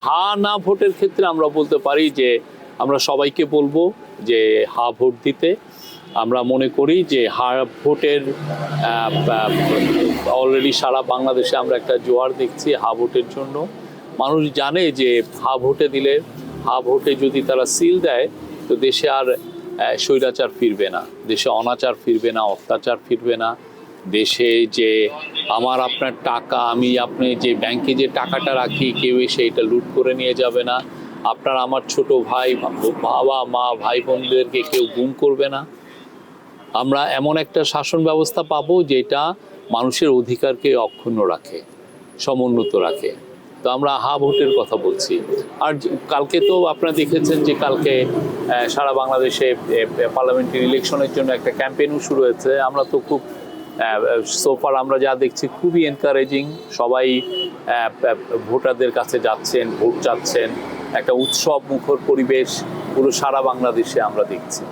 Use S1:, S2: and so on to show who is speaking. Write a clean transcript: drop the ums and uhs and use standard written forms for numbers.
S1: হা না ভোটের ক্ষেত্রে আমরা বলতে পারি যে আমরা সবাইকে বলবো যে হা ভোট দিতে। আমরা মনে করি যে হা ভোটের অলরেডি সারা বাংলাদেশে আমরা একটা জোয়ার দেখছি হা ভোটের জন্য। মানুষ জানে যে হা ভোটে দিলে, হা ভোটে যদি তারা সিল দেয় তো দেশে আর স্বৈরাচার ফিরবে না, দেশে অনাচার ফিরবে না, অত্যাচার ফিরবে না। দেশে যে আমার আপনার টাকা, আমি আপনি যে ব্যাংকে যে টাকাটা রাখি কেউ এসে এটা লুট করে নিয়ে যাবে না। আপনার আমার ছোট ভাই, বাবা মা, ভাই বোনদেরকে কেউ গুম করবে না। আমরা এমন একটা শাসন ব্যবস্থা পাবো যেটা মানুষের অধিকারকে অক্ষুণ্ণ রাখে, সমুন্নত রাখে। তো আমরা হা ভোটের কথা বলছি। আর কালকে তো আপনারা দেখেছেন যে কালকে সারা বাংলাদেশে পার্লামেন্টারি ইলেকশনের জন্য একটা ক্যাম্পেইনও শুরু হয়েছে। আমরা তো খুব সোফার আমরা যা দেখছি খুবই এনকারেজিং। সবাই ভোটারদের কাছে যাচ্ছেন, ভোট চাচ্ছেন, একটা উৎসব মুখর পরিবেশ পুরো সারা বাংলাদেশে আমরা দেখছি।